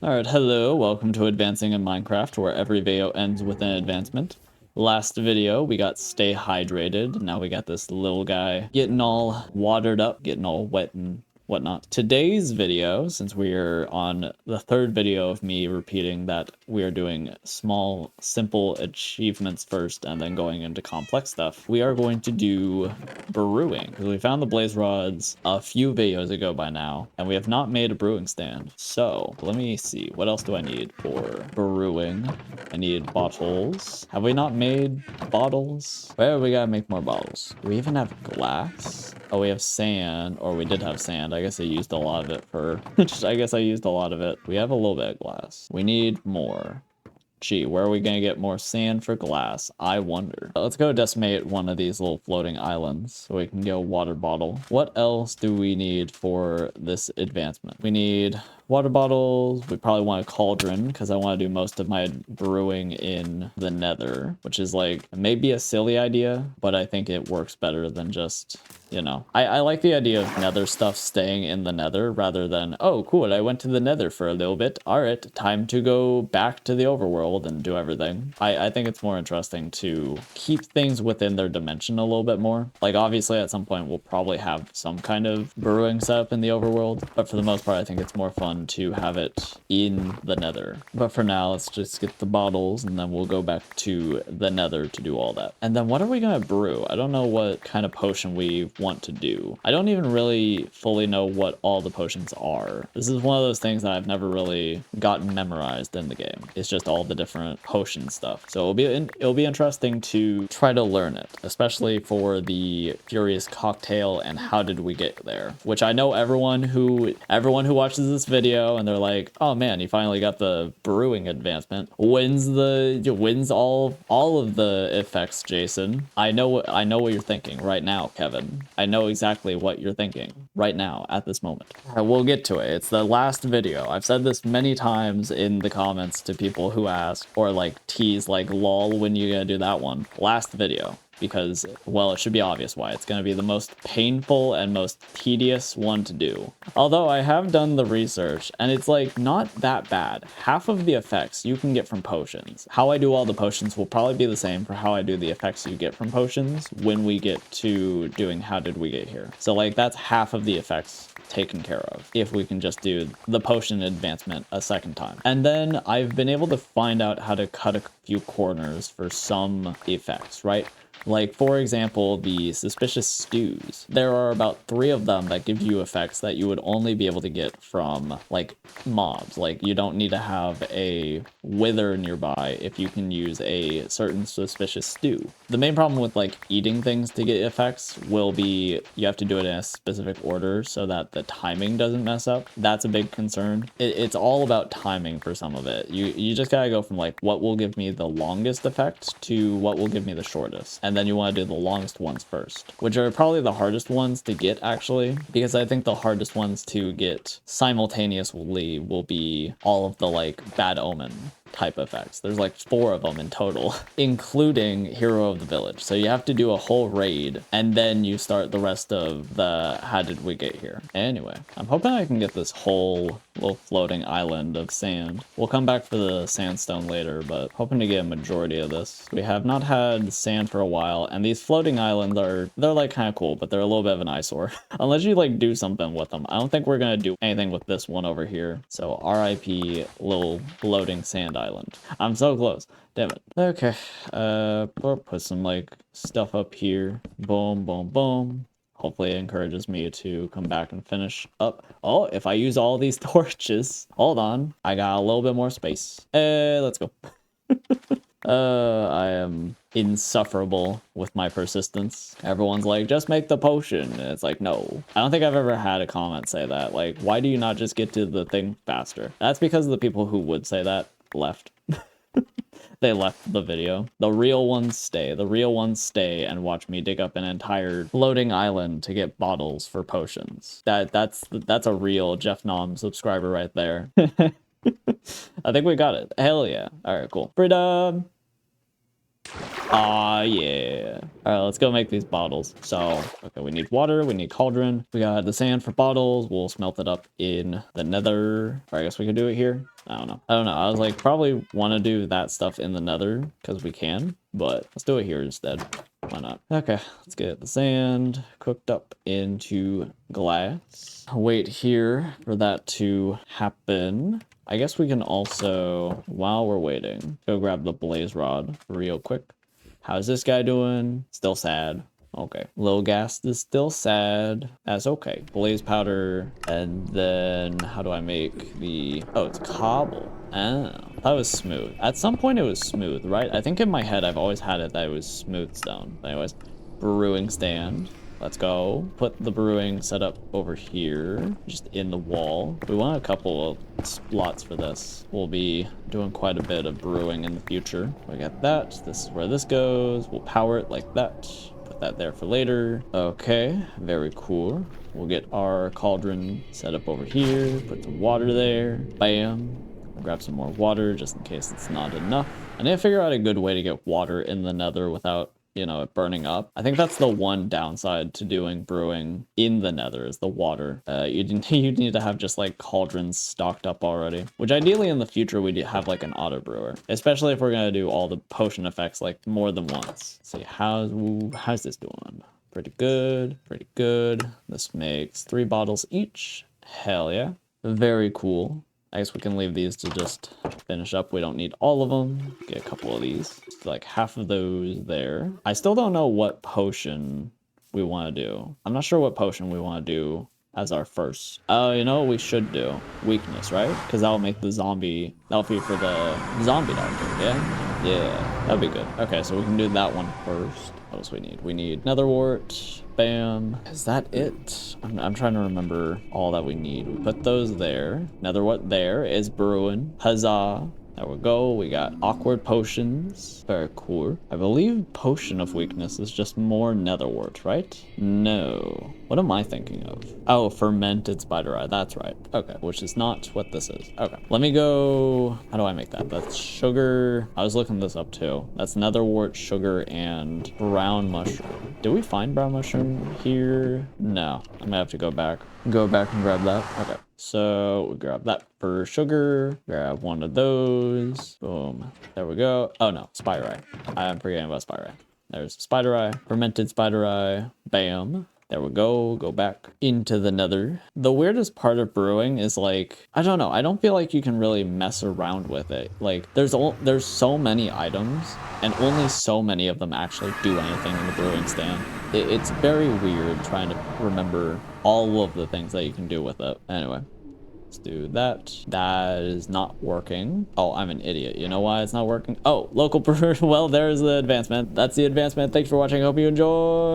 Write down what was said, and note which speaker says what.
Speaker 1: Alright, hello, welcome to Advancing in Minecraft, where every video ends with an advancement. Last video, we got stay hydrated. Now we got this little guy getting all watered up, getting all wet and whatnot. Today's video, since we are on the third video of me repeating that we are doing small, simple achievements first and then going into complex stuff, we are going to do brewing. Because we found the blaze rods a few videos ago by now, and we have not made a brewing stand. So let me see, what else do I need for brewing? I need bottles. Have we not made bottles? Well, we gotta make more bottles. Do we even have glass? Oh, we have sand, or we did have sand. I guess I used a lot of it for, I guess I used a lot of it. We have a little bit of glass. We need more. Gee, where are we gonna get more sand for glass? I wonder. Let's go decimate one of these little floating islands so we can get a water bottle. What else do we need for this advancement? We need water bottles. We probably want a cauldron because I want to do most of my brewing in the Nether, which is like maybe a silly idea, but I think it works better than just, you know, I like the idea of Nether stuff staying in the Nether rather than, oh, cool, I went to the Nether for a little bit. All right, time to go back to the overworld and do everything. I think it's more interesting to keep things within their dimension a little bit more. Like, obviously, at some point, we'll probably have some kind of brewing setup in the overworld, but for the most part, I think it's more fun to have it in the Nether. But for now, let's just get the bottles, and then we'll go back to the Nether to do all that. And then what are we gonna brew? I don't know what kind of potion we want to do. I don't even really fully know what all the potions are. This is one of those things that I've never really gotten memorized in the game. It's just all the different potion stuff. So it'll be interesting to try to learn it, especially for the Furious Cocktail and how did we get there, which I know everyone who watches this video and they're like, oh man, you finally got the brewing advancement. Wins all of the effects, Jason. I know what you're thinking right now, Kevin. I know exactly what you're thinking right now at this moment. We'll get to it. It's the last video. I've said this many times in the comments to people who ask or like tease like lol, when you gonna do that one? Last video. Because, well, it should be obvious why. It's going to be the most painful and most tedious one to do. Although I have done the research, and it's like not that bad. Half of the effects you can get from potions. How I do all the potions will probably be the same for how I do the effects you get from potions when we get to doing how did we get here. So like that's half of the effects taken care of if we can just do the potion advancement a second time. And then I've been able to find out how to cut a few corners for some effects, right? Like, for example, the suspicious stews. There are about 3 of them that give you effects that you would only be able to get from, like, mobs. Like, you don't need to have a wither nearby if you can use a certain suspicious stew. The main problem with, like, eating things to get effects will be you have to do it in a specific order so that the timing doesn't mess up. That's a big concern. It's all about timing for some of it. You just gotta go from, like, what will give me the longest effect to what will give me the shortest. And then you want to do the longest ones first, which are probably the hardest ones to get, actually, because I think the hardest ones to get simultaneously will be all of the, like, bad omen type effects. There's like 4 of them in total, including Hero of the Village. So you have to do a whole raid, and then you start the rest of the how did we get here. Anyway, I'm hoping I can get this whole little floating island of sand. We'll come back for the sandstone later, but hoping to get a majority of this. We have not had sand for a while, and these floating islands they're like kind of cool, but they're a little bit of an eyesore. Unless you like do something with them. I don't think we're gonna do anything with this one over here. So RIP little floating sand island. I'm so close. Damn it. Okay. We'll put some like stuff up here. Boom, boom, boom. Hopefully it encourages me to come back and finish up. Oh, if I use all these torches. Hold on. I got a little bit more space. Let's go. I am insufferable with my persistence. Everyone's like, just make the potion. And it's like, no. I don't think I've ever had a comment say that. Like, why do you not just get to the thing faster? That's because the people who would say that left. They left the video. The real ones stay. The real ones stay and watch me dig up an entire floating island to get bottles for potions. That's a real Jeff Nom subscriber right there. I think we got it. Hell yeah. All right, cool. Freedom. Ah, yeah. All right, let's go make these bottles. So, okay, we need water, we need cauldron. We got the sand for bottles. We'll smelt it up in the nether. Or I guess we could do it here. I don't know. I was like, probably want to do that stuff in the nether because we can, but let's do it here instead. Why not? Okay, let's get the sand cooked up into glass. Wait here for that to happen. I guess we can also, while we're waiting, go grab the blaze rod real quick. How's this guy doing? Still sad. Okay. Lil Gas is still sad. That's okay. Blaze powder. And then how do I make the... Oh, it's cobble. Oh, that was smooth. At some point it was smooth, right? I think in my head I've always had it that it was smooth stone. Anyways, brewing stand. Let's go. Put the brewing setup over here, just in the wall. We want a couple of slots for this. We'll be doing quite a bit of brewing in the future. We got that. This is where this goes. We'll power it like that. Put that there for later. Okay, very cool. We'll get our cauldron set up over here. Put some water there. Bam. Grab some more water just in case it's not enough. I need to figure out a good way to get water in the nether without, you know, it burning up. I think that's the one downside to doing brewing in the nether is the water. You need to have just like cauldrons stocked up already, which ideally in the future we'd have like an auto brewer, especially if we're gonna do all the potion effects like more than once. Let's see, how's this doing? Pretty good, pretty good. This makes 3 bottles each. Hell yeah. Very cool. I guess we can leave these to just finish up. We don't need all of them. Get a couple of these. Like half of those there. I still don't know what potion we want to do. I'm not sure what potion we want to do as our first. Oh, you know what we should do? Weakness, right? Because that'll make the zombie, that'll be for the zombie doctor, yeah? Yeah, that'd be good. Okay, so we can do that one first. What else we need? We need nether wart. Bam. Is that it? I'm trying to remember all that we need. We put those there. Nether wart there is brewing. Huzzah. There we go. We got awkward potions. Very cool. I believe potion of weakness is just more nether wart, right? No. What am I thinking of? Oh, fermented spider eye. That's right. Okay, which is not what this is. Okay, let me go. How do I make that? That's sugar. I was looking this up too. That's nether wart, sugar, and brown mushroom. Did we find brown mushroom here? No. I'm gonna have to go back. Go back and grab that. Okay. So we grab that for sugar, grab one of those, boom, there we go. Oh no, spider eye. I'm forgetting about spider eye. There's spider eye, fermented spider eye, bam. There we go, go back into the nether. The weirdest part of brewing is like, I don't know, I don't feel like you can really mess around with it. Like there's so many items and only so many of them actually do anything in the brewing stand. It's very weird trying to remember all of the things that you can do with it. Anyway, let's do that. That is not working. Oh, I'm an idiot. You know why it's not working? Oh, local brewer. Well, there's the advancement. That's the advancement. Thanks for watching. I hope you enjoy.